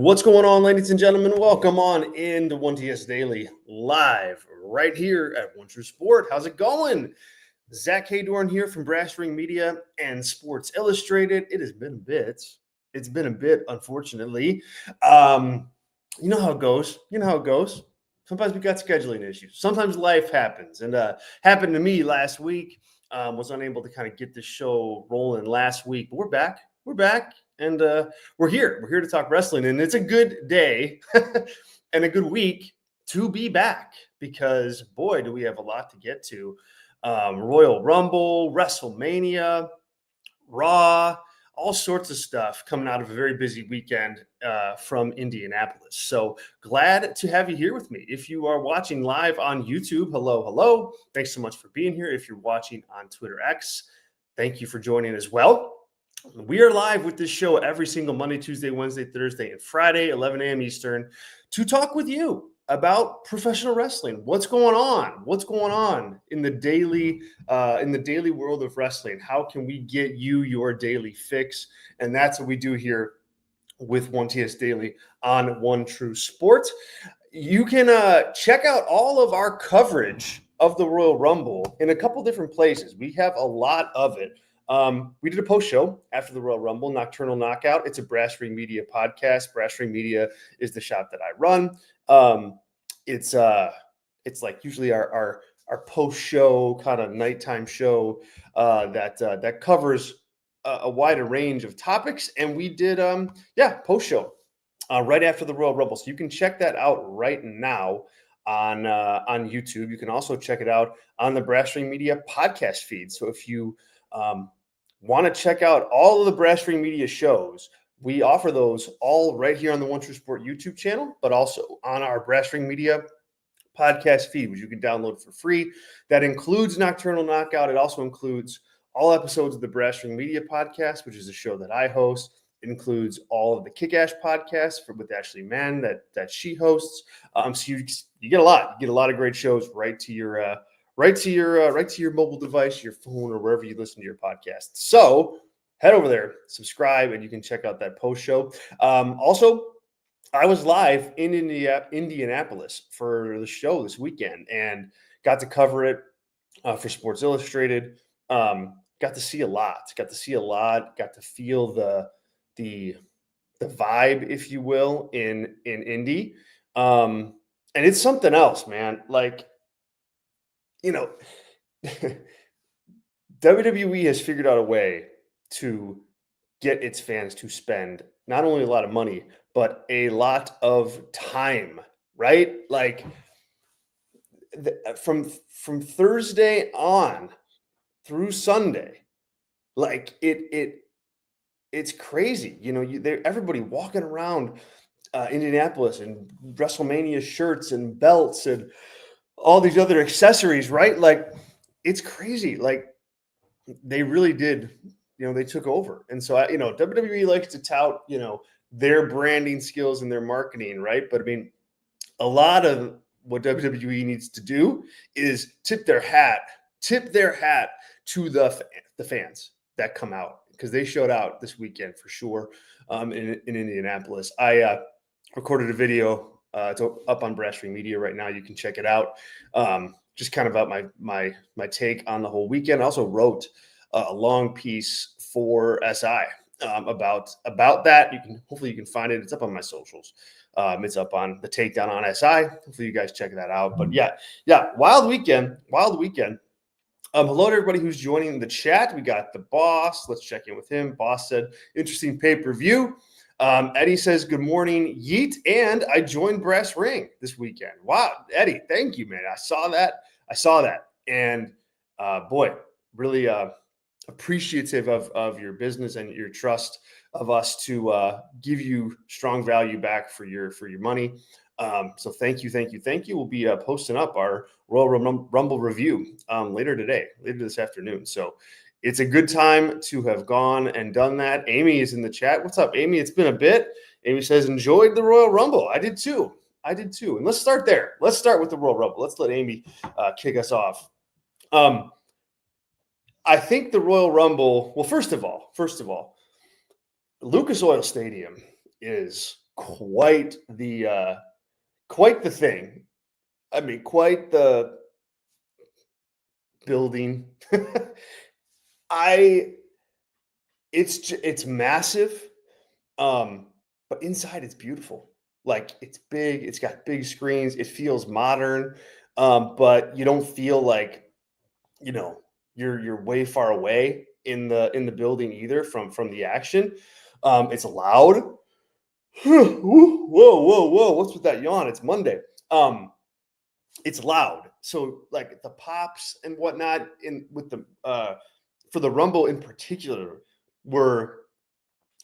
What's going on, ladies and gentlemen? Welcome on into 1TS Daily live right here at One True Sport. How's it going? Zack Heydorn here from Brass Ring Media and Sports Illustrated. It has been a bit. It's been a bit, unfortunately. You know how it goes. Sometimes we got scheduling issues. Sometimes life happens, and happened to me last week. Was unable to kind of get the show rolling last week, but we're back. And we're here. We're here to talk wrestling, and it's a good day and a good week to be back because, boy, do we have a lot to get to. Royal Rumble, WrestleMania, Raw, all sorts of stuff coming out of a very busy weekend from Indianapolis. So glad to have you here with me. If you are watching live on YouTube, hello. Thanks so much for being here. If you're watching on Twitter X, thank you for joining as well. We are live with this show every single Monday, Tuesday, Wednesday, Thursday, and Friday, 11 a.m. Eastern, to talk with you about professional wrestling. What's going on? What's going on in the daily world of wrestling? How can we get you your daily fix? And that's what we do here with 1TS Daily on One True Sport. You can check out all of our coverage of the Royal Rumble in a couple different places. We have a lot of it. We did a post show after the Royal Rumble, Nocturnal Knockout. It's a Brass Ring Media podcast. Brass Ring Media is the shop that I run. It's like usually our post show kind of nighttime show that covers a wider range of topics. And we did post show right after the Royal Rumble. So you can check that out right now on YouTube. You can also check it out on the Brass Ring Media podcast feed. So if you want to check out all of the Brass Ring Media shows, we offer those all right here on the One True Sport YouTube channel, but also on our Brass Ring Media podcast feed, which you can download for free. That includes Nocturnal Knockout. It also includes all episodes of the Brass Ring Media podcast, which is a show that I host. It includes all of the Kick-Ass podcasts with Ashley Mann that she hosts. So you get a lot. You get a lot of great shows right to your mobile device, your phone, or wherever you listen to your podcast. So head over there, subscribe, and you can check out that post show. Also, I was live in Indianapolis for the show this weekend and got to cover it for Sports Illustrated. Got to see a lot. Got to feel the vibe, if you will, in Indy. And it's something else, man. Like, WWE has figured out a way to get its fans to spend not only a lot of money, but a lot of time, right? Like from Thursday on through Sunday, like it's crazy. Everybody walking around Indianapolis in WrestleMania shirts and belts and all these other accessories, right? Like, it's crazy. Like, they really did, they took over. And so, WWE likes to tout, their branding skills and their marketing, right? But I mean, a lot of what WWE needs to do is tip their hat to the fans that come out, because they showed out this weekend for sure in Indianapolis. I recorded a video. It's up on Brass Ring Media right now. You can check it out. Just kind of about my take on the whole weekend. I also wrote a long piece for SI about that. Hopefully you can find it. It's up on my socials. It's up on the Takedown on SI. Hopefully you guys check that out. But yeah, wild weekend. Hello to everybody who's joining the chat. We got the boss. Let's check in with him. Boss said, interesting pay-per-view. Eddie says, good morning, Yeet. And I joined Brass Ring this weekend. Wow, Eddie, thank you, man. I saw that. And boy, really appreciative of your business and your trust of us to give you strong value back for your money. So thank you. We'll be posting up our Royal Rumble review later this afternoon. So it's a good time to have gone and done that. Amy is in the chat. What's up, Amy? It's been a bit. Amy says, enjoyed the Royal Rumble. I did too. And let's start there. Let's start with the Royal Rumble. Let's let Amy kick us off. I think the Royal Rumble, well, first of all, Lucas Oil Stadium is quite the thing. I mean, quite the building. I it's massive, but inside it's beautiful. Like it's big, it's got big screens, it feels modern, but you don't feel like you know you're way far away in the building either from the action. It's loud. Whoa, whoa, whoa! What's with that yawn? It's Monday. It's loud. So like the pops and whatnot in with the for the Rumble in particular were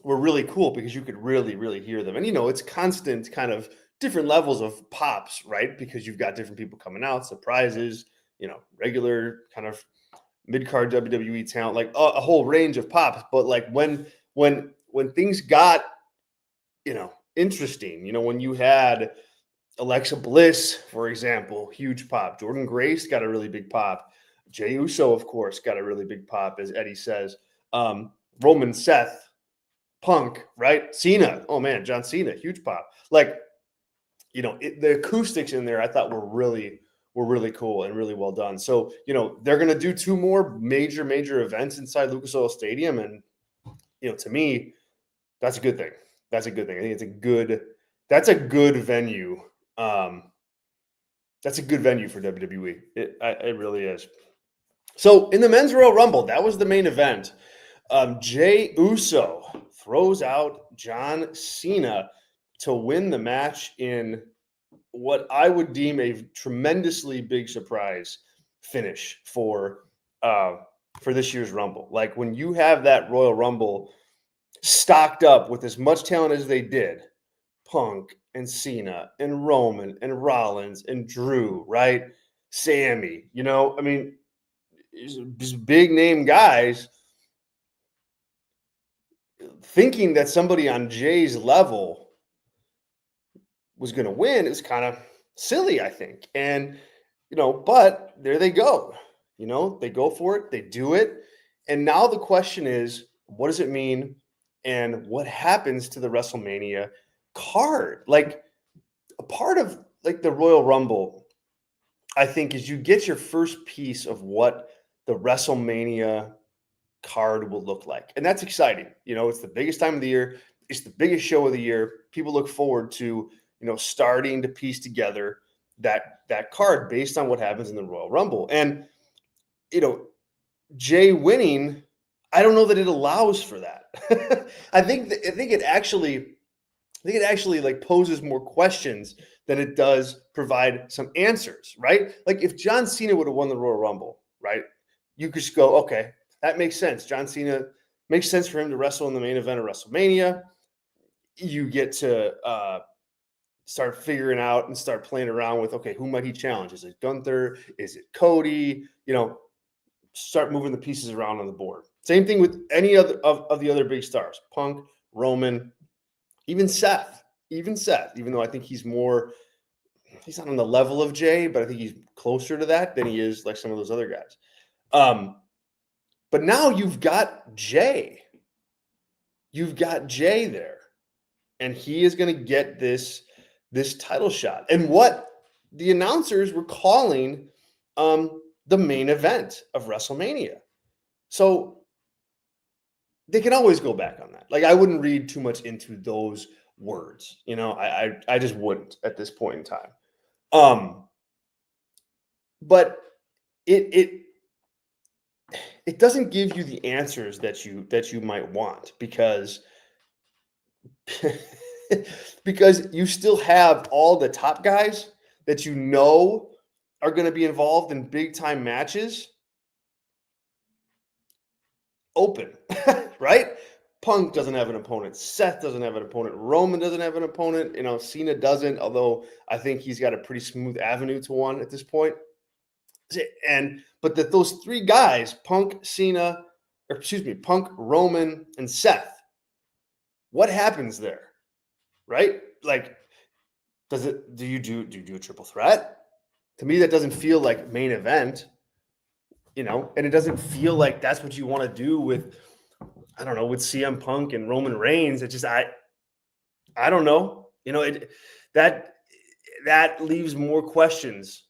really cool because you could really hear them. And it's constant kind of different levels of pops, right? Because you've got different people coming out, surprises, regular kind of mid-card WWE talent, like a whole range of pops. But like when things got, interesting, when you had Alexa Bliss, for example, huge pop. Jordan Grace got a really big pop. Jey Uso, of course, got a really big pop, as Eddie says. Roman, Seth, Punk, right? Cena. Oh man, John Cena, huge pop. Like, the acoustics in there I thought were really cool and really well done. So, they're gonna do two more major events inside Lucas Oil Stadium, and to me, that's a good thing. That's a good thing. I think that's a good venue. That's a good venue for WWE. It really is. So in the Men's Royal Rumble, that was the main event. Jey Uso throws out John Cena to win the match in what I would deem a tremendously big surprise finish for this year's Rumble. Like when you have that Royal Rumble stocked up with as much talent as they did, Punk and Cena and Roman and Rollins and Drew, right? Sammy, I mean, these big name guys. Thinking that somebody on Jay's level was going to win is kind of silly, I think. And, but there they go. They go for it, they do it. And now the question is, what does it mean? And what happens to the WrestleMania card? Like a part of like the Royal Rumble, I think, is you get your first piece of what the WrestleMania card will look like. And that's exciting. It's the biggest time of the year. It's the biggest show of the year. People look forward to, starting to piece together that card based on what happens in the Royal Rumble. And, Jay winning, I don't know that it allows for that. I think it actually like poses more questions than it does provide some answers, right? Like if John Cena would have won the Royal Rumble, right? You could just go, okay, that makes sense. John Cena makes sense for him to wrestle in the main event of WrestleMania. You get to start figuring out and start playing around with, okay, who might he challenge? Is it Gunther? Is it Cody? Start moving the pieces around on the board. Same thing with any other of the other big stars, Punk, Roman, even Seth, even though I think he's not on the level of Jay, but I think he's closer to that than he is like some of those other guys. But now you've got Jay. You've got Jay there. And he is going to get this title shot. And what the announcers were calling the main event of WrestleMania. So they can always go back on that. Like I wouldn't read too much into those words. I just wouldn't at this point in time. But it doesn't give you the answers that you might want because you still have all the top guys that are going to be involved in big time matches open, right? Punk doesn't have an opponent. Seth doesn't have an opponent. Roman doesn't have an opponent. Cena doesn't, although I think he's got a pretty smooth avenue to one at this point. But those three guys, Punk, Roman, and Seth, what happens there? Right? Like, do you do a triple threat? To me, that doesn't feel like main event, and it doesn't feel like that's what you want to do with, I don't know, with CM Punk and Roman Reigns. It's just, I don't know. That that leaves more questions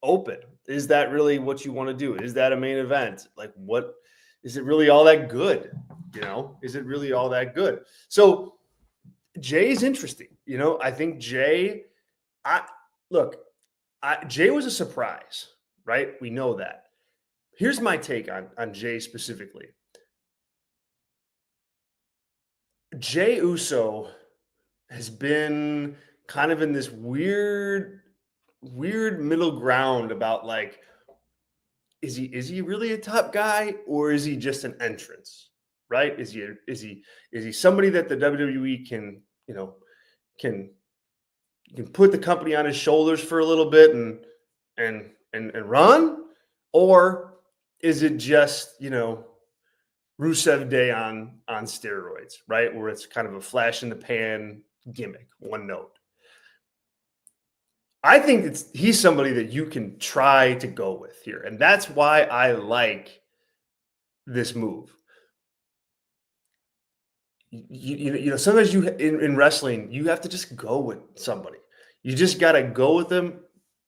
open. Is that really what you want to do? Is that a main event? Like, what is it really all that good? Is it really all that good? So Jey is interesting. I think Jey, I look, Jey was a surprise, right? We know that. Here's my take on Jey specifically. Jey Uso has been kind of in this weird middle ground about, like, is he really a top guy, or is he just an entrance? Right? Is he somebody that the WWE can put the company on his shoulders for a little bit and run? Or is it just, Rusev Day on steroids, right? Where it's kind of a flash in the pan gimmick, one note. I think he's somebody that you can try to go with here. And that's why I like this move. Sometimes in wrestling, you have to just go with somebody. You just got to go with them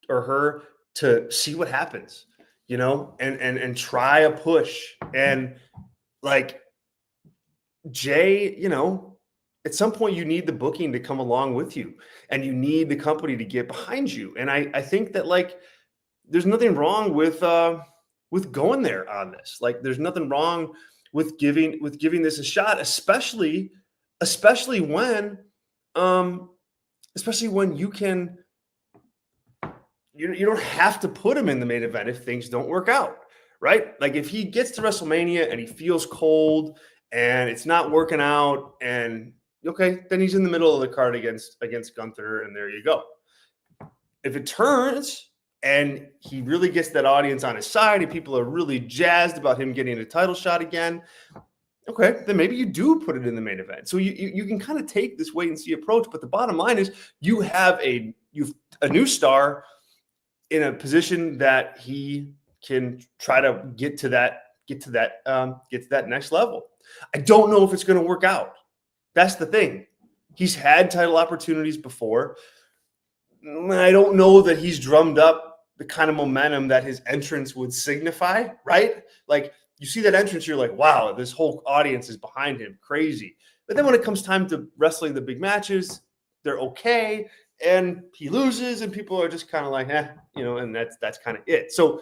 or her to see what happens, and try a push. And like Jey, at some point you need the booking to come along with you, and you need the company to get behind you. And I think that, like, there's nothing wrong with going there on this. Like, there's nothing wrong with giving this a shot, especially when you can, you don't have to put him in the main event if things don't work out, right? Like, if he gets to WrestleMania and he feels cold and it's not working out, and okay, then he's in the middle of the card against Gunther, and there you go. If it turns and he really gets that audience on his side and people are really jazzed about him getting a title shot again, okay, then maybe you do put it in the main event. So you can kind of take this wait and see approach, but the bottom line is you have a new star in a position that he can try to get to that next level. I don't know if it's going to work out. That's the thing. He's had title opportunities before. I don't know that he's drummed up the kind of momentum that his entrance would signify, right? Like, you see that entrance, you're like, wow, this whole audience is behind him. Crazy. But then when it comes time to wrestling the big matches, they're okay. And he loses, and people are just kind of like, and that's kind of it. So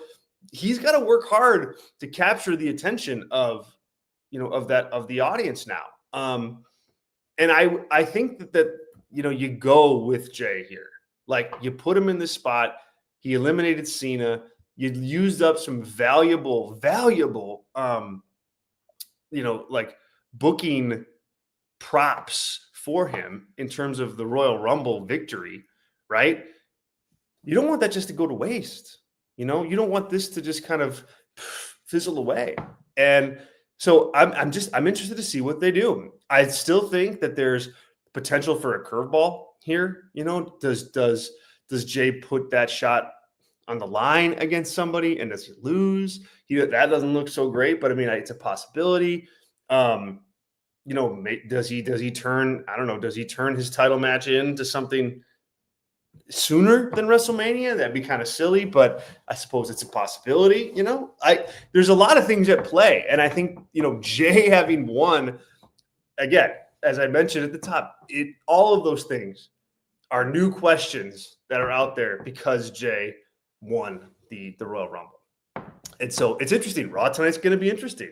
he's got to work hard to capture the attention of the audience now. And I think that you go with Jey here. Like, you put him in this spot. He eliminated Cena. You used up some valuable, like, booking props for him in terms of the Royal Rumble victory, right? You don't want that just to go to waste. You don't want this to just kind of fizzle away. And so I'm interested to see what they do. I still think that there's potential for a curveball here. Does Jey put that shot on the line against somebody, and does he lose? That doesn't look so great, but I mean, it's a possibility. Does he turn? I don't know. Does he turn his title match into something sooner than WrestleMania? That'd be kind of silly, but I suppose it's a possibility. There's a lot of things at play, and I think Jey having won, again, as I mentioned at the top, all of those things are new questions that are out there because Jey won the Royal Rumble. And so it's interesting. Raw tonight's going to be interesting.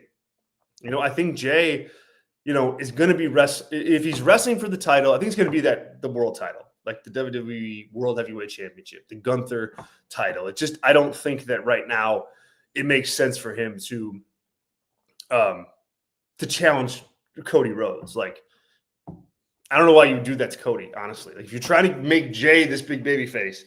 I think Jey, is going to be if he's wrestling for the title, I think it's going to be the world title, like the WWE World Heavyweight Championship, the Gunther title. I don't think that right now it makes sense for him to challenge Cody Rhodes. Like, I don't know why you do that to Cody, honestly. Like, if you're trying to make Jey this big baby face,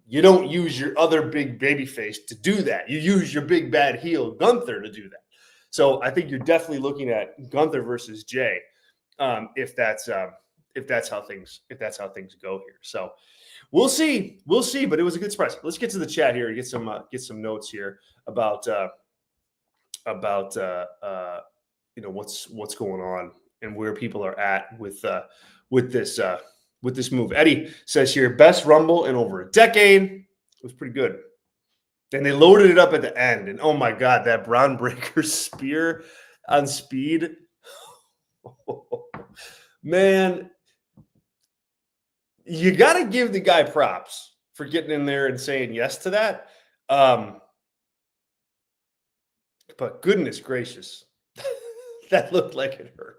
you don't use your other big baby face to do that. You use your big bad heel Gunther to do that. So I think you're definitely looking at Gunther versus Jey, if that's how things go here. So we'll see. But it was a good surprise. Let's get to the chat here and get some notes here about what's going on and where people are at with this with this move. Eddie says here, best Rumble in over a decade. It was pretty good. And they loaded it up at the end. And oh my God, that Braun Breaker spear on Speed. Man, you got to give the guy props for getting in there and saying yes to that. But goodness gracious, that looked like it hurt.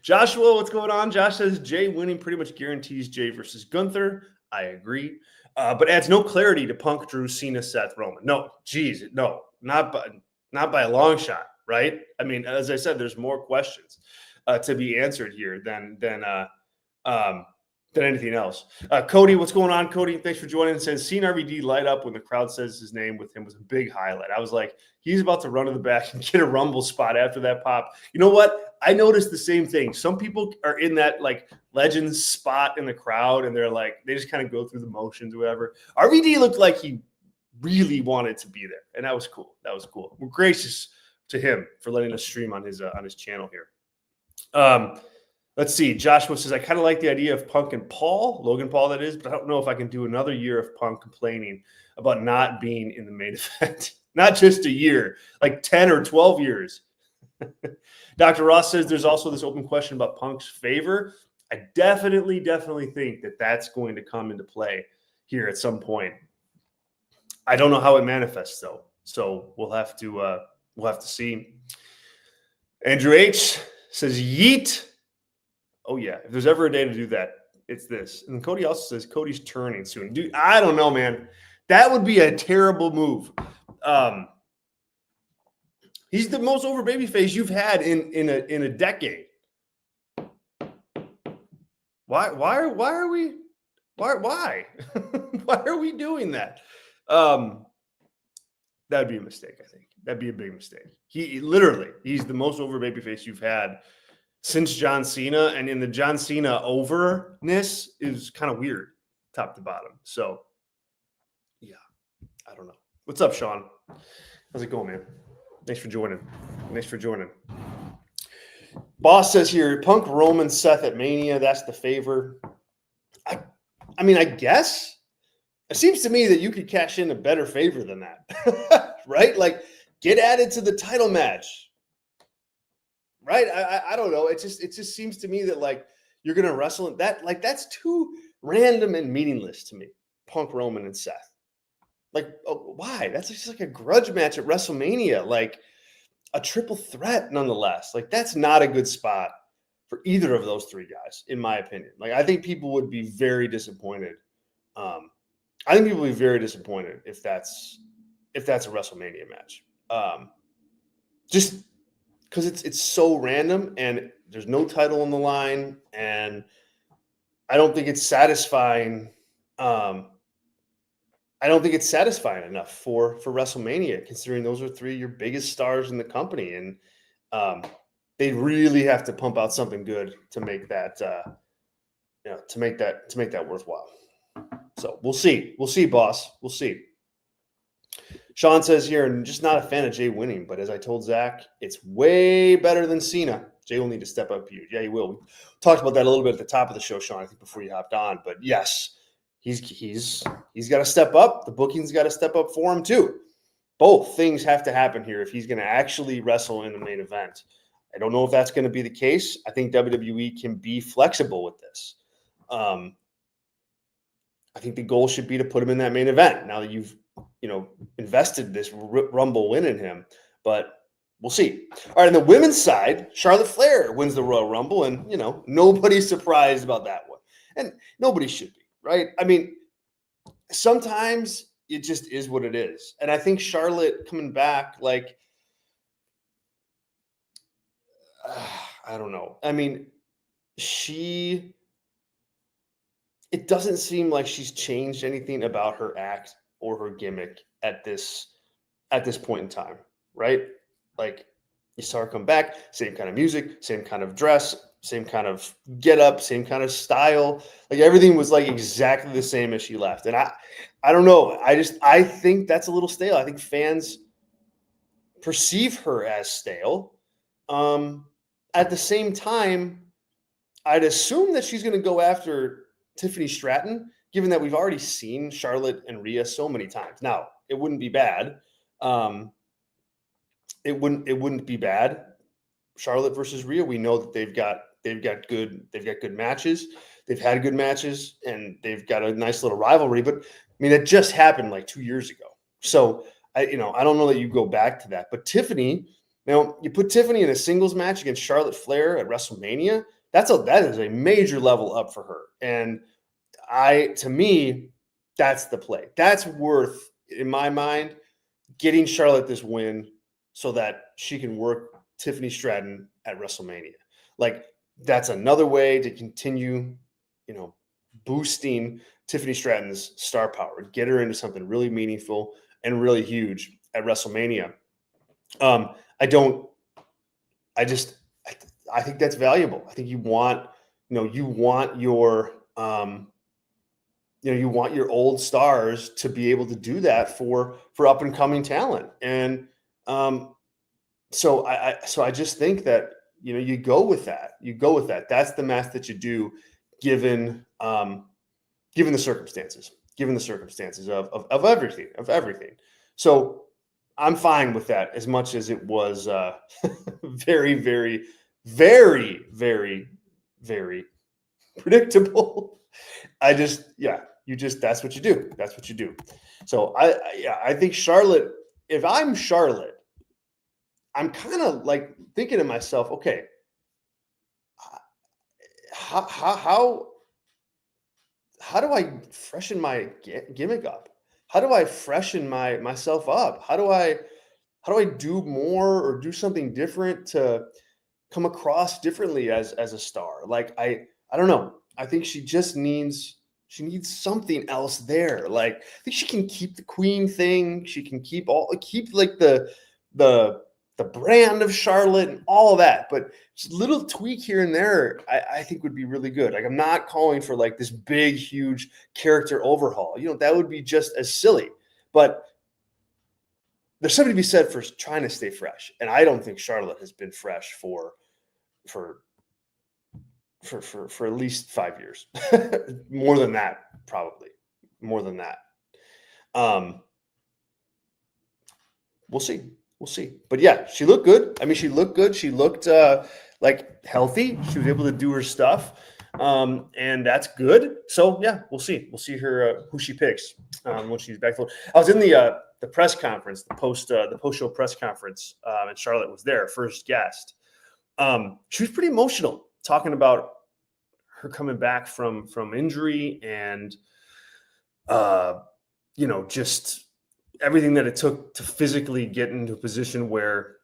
Joshua, what's going on? Josh says Jey winning pretty much guarantees Jey versus Gunther. I agree. But adds no clarity to Punk, Drew, Cena, Seth, Roman. No, geez, no, not by a long shot, right? I mean, as I said, there's more questions to be answered here than anything else. Cody, what's going on, Cody? Thanks for joining. It says, seen RVD light up when the crowd says his name with him was a big highlight. I was like, he's about to run to the back and get a Rumble spot after that pop. You know what? I noticed the same thing. Some people are in that like Legends spot in the crowd, and they're like, they just kind of go through the motions or whatever. RVD looked like he really wanted to be there, and that was cool. That was cool. We're gracious to him for letting us stream on his channel here. Let's see. Joshua says, I kind of like the idea of Punk and Paul, Logan Paul, that is, but I don't know if I can do another year of Punk complaining about not being in the main event. Not just a year, like 10 or 12 years. Dr. Ross says there's also this open question about Punk's favor. I definitely think that that's going to come into play here at some point. I don't know how it manifests, though. So we'll have to see. Andrew H. says, yeet. Oh, yeah. If there's ever a day to do that, it's this. And then Cody also says Cody's turning soon. Dude, I don't know, man. That would be a terrible move. He's the most over babyface you've had in a decade. Why are we why are we doing that? That'd be a mistake, I think. That'd be a big mistake. He's the most over babyface you've had since John Cena, and in the John Cena overness is kind of weird, top to bottom. So, yeah, I don't know. What's up, Sean? How's it going, man? Thanks for joining. Boss says here, Punk, Roman, Seth at Mania. That's the favor. I mean, I guess it seems to me that you could cash in a better favor than that, right? Like, get added to the title match. Right? I don't know. It just seems to me that like you're gonna wrestle in that, like that's too random and meaningless to me. Punk, Roman, and Seth. Like, why? That's just like a grudge match at WrestleMania, like a triple threat, nonetheless. Like, that's not a good spot for either of those three guys, in my opinion. Like, I think people would be very disappointed. If that's a WrestleMania match. Just because it's so random and there's no title on the line, and I don't think it's satisfying. I don't think it's satisfying enough for WrestleMania, considering those are three of your biggest stars in the company, and they really have to pump out something good to make that to make that worthwhile. So we'll see, boss. We'll see. Sean says here, and just not a fan of Jey winning, but as I told Zach, it's way better than Cena. Jey will need to step up huge. Yeah, he will. We talked about that a little bit at the top of the show, Sean, I think before you hopped on. But yes, he's got to step up. The booking's got to step up for him too. Both things have to happen here if he's going to actually wrestle in the main event. I don't know if that's going to be the case. I think WWE can be flexible with this. I think the goal should be to put him in that main event now that you've invested this Rumble win in him, but we'll see. All right, on the women's side, Charlotte Flair wins the Royal Rumble, and nobody's surprised about that one, and nobody should be, right? I mean, sometimes it just is what it is, and I think Charlotte coming back, like, I don't know. I mean, it doesn't seem like she's changed anything about her act or her gimmick at this point in time, right? Like, you saw her come back, same kind of music, same kind of dress, same kind of get up, same kind of style. Like, everything was like exactly the same as she left. And I don't know. I think that's a little stale. I think fans perceive her as stale. At the same time, I'd assume that she's going to go after Tiffany Stratton, given that we've already seen Charlotte and Rhea so many times. Now, it wouldn't be bad. It wouldn't be bad. Charlotte versus Rhea, we know that they've got good matches. They've had good matches, and they've got a nice little rivalry. But I mean, it just happened like 2 years ago. So I don't know that you go back to that. But Tiffany, you put Tiffany in a singles match against Charlotte Flair at WrestleMania. That is a major level up for her. And to me, that's the play. That's worth, in my mind, getting Charlotte this win so that she can work Tiffany Stratton at WrestleMania. Like, that's another way to continue, boosting Tiffany Stratton's star power, get her into something really meaningful and really huge at WrestleMania. I think that's valuable. I think you want your old stars to be able to do that for up and coming talent. And so I just think that, you go with that. That's the match that you do, given the circumstances of everything. So I'm fine with that, as much as it was very, very, very, very, very predictable. that's what you do. So I think Charlotte, if I'm Charlotte, I'm kind of like thinking to myself, okay, how do I freshen my gimmick up? How do I freshen myself up? How do I do more or do something different to come across differently as a star? Like, I don't know. I think she just needs something else there. Like, I think she can keep the queen thing. She can keep like the brand of Charlotte and all of that, but just a little tweak here and there, I think would be really good. Like, I'm not calling for like this big, huge character overhaul. That would be just as silly. But there's something to be said for trying to stay fresh, and I don't think Charlotte has been fresh for at least 5 years. More than that, probably. More than that. We'll see. But yeah, she looked good. I mean, she looked good. She looked like healthy. She was able to do her stuff. And that's good. So yeah, we'll see. We'll see her who she picks when she's back. I was in the press conference, the post show press conference, and Charlotte was there, first guest. She was pretty emotional, talking about her coming back from injury and just everything that it took to physically get into a position where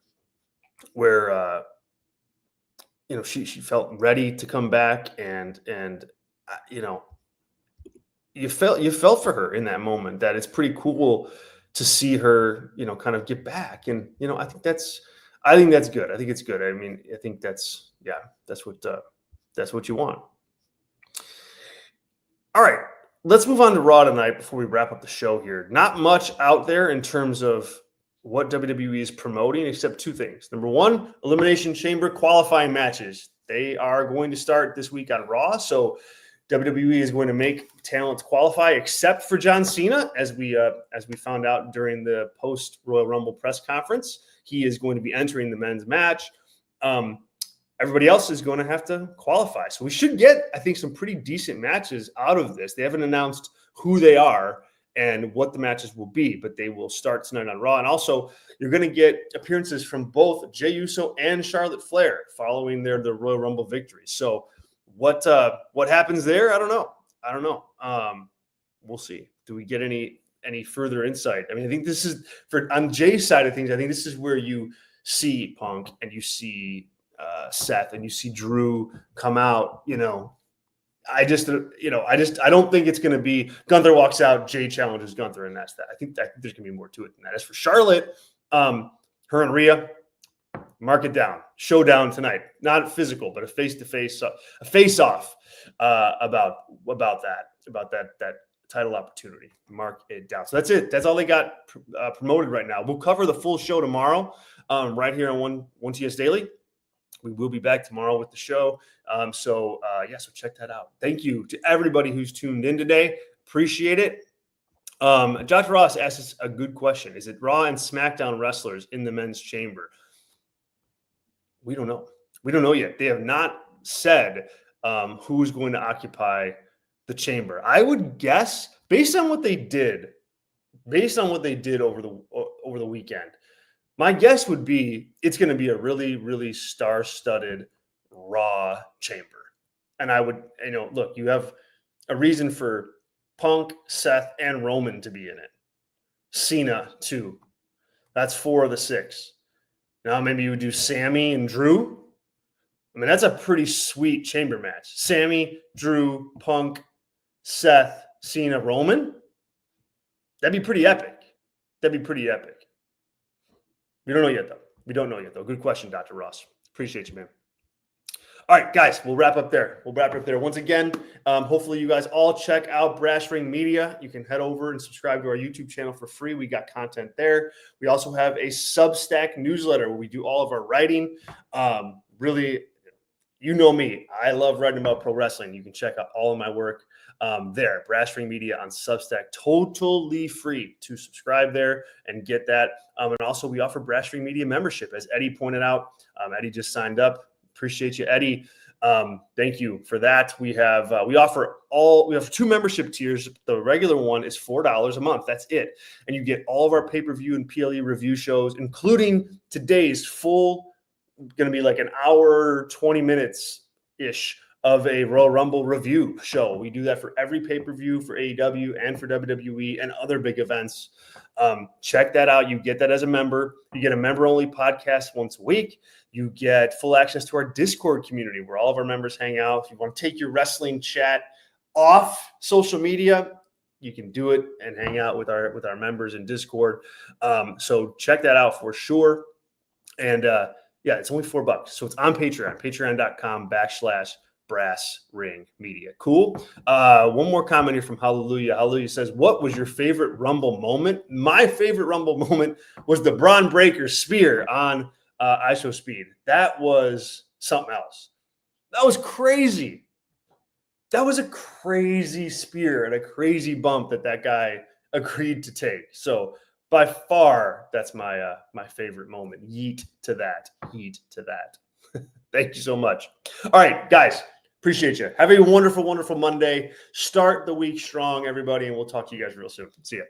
she felt ready to come back, and you felt for her in that moment, that it's pretty cool to see her kind of get back. And I think that's good. I think it's good. I mean, I think that's what you want. All right, let's move on to Raw tonight before we wrap up the show here. Not much out there in terms of what WWE is promoting, except two things. Number one, Elimination Chamber qualifying matches. They are going to start this week on Raw. So WWE is going to make talent qualify, except for John Cena, as we found out during the post Royal Rumble press conference. He is going to be entering the men's match. Everybody else is going to have to qualify. So we should get, I think, some pretty decent matches out of this. They haven't announced who they are and what the matches will be, but they will start tonight on Raw. And also, you're going to get appearances from both Jey Uso and Charlotte Flair following their Royal Rumble victory. So what happens there? I don't know. We'll see. Do we get any further insight? I mean, I think this is on Jay's side of things. I think this is where you see Punk and you see Seth and you see Drew come out. I don't think it's going to be Gunther walks out, Jay challenges Gunther, and that's that. I think there's going to be more to it than that. As for Charlotte, her and Rhea, mark it down. Showdown tonight. Not physical, but a face-to-face, a face-off about that title opportunity. Mark it down. So that's it. That's all they got promoted right now. We'll cover the full show tomorrow right here on One TS Daily. We will be back tomorrow with the show. So check that out. Thank you to everybody who's tuned in today. Appreciate it. Dr. Ross asks us a good question. Is it Raw and SmackDown wrestlers in the men's chamber? We don't know. We don't know yet. They have not said who's going to occupy the chamber. I would guess, based on what they did over the weekend, my guess would be it's going to be a really, really star-studded Raw chamber. And I would, look, you have a reason for Punk, Seth, and Roman to be in it. Cena, too. That's 4 of the 6. Now maybe you would do Sammy and Drew. I mean, that's a pretty sweet chamber match. Sammy, Drew, Punk, Seth, Cena, Roman. That'd be pretty epic. We don't know yet, though. Good question, Dr. Ross. Appreciate you, man. All right, guys, we'll wrap up there. Once again, hopefully you guys all check out Brass Ring Media. You can head over and subscribe to our YouTube channel for free. We got content there. We also have a Substack newsletter where we do all of our writing. Really, you know me. I love writing about pro wrestling. You can check out all of my work there. Brass Ring Media on Substack. Totally free to subscribe there and get that. And also, we offer Brass Ring Media membership, as Eddie pointed out. Eddie just signed up. Appreciate you, Eddie. Thank you for that. We have 2 membership tiers. The regular one is $4 a month. That's it. And you get all of our pay-per-view and PLE review shows, including today's full, going to be like an hour, 20 minutes-ish of a Royal Rumble review show. We do that for every pay-per-view for AEW and for WWE and other big events. Check that out. You get that as a member. You get a member-only podcast once a week. You get full access to our Discord community where all of our members hang out. If you want to take your wrestling chat off social media, you can do it and hang out with our members in Discord. So check that out for sure. And it's only $4. So it's on Patreon, patreon.com/Brass Ring Media. Cool. One more comment here from Hallelujah. Hallelujah says, what was your favorite Rumble moment? My favorite Rumble moment was the Braun Breaker spear on ISO Speed. That was something else. That was crazy. That was a crazy spear and a crazy bump that guy agreed to take. So by far, that's my favorite moment. Yeet to that. Thank you so much. All right, guys. Appreciate you. Have a wonderful, wonderful Monday. Start the week strong, everybody, and we'll talk to you guys real soon. See ya.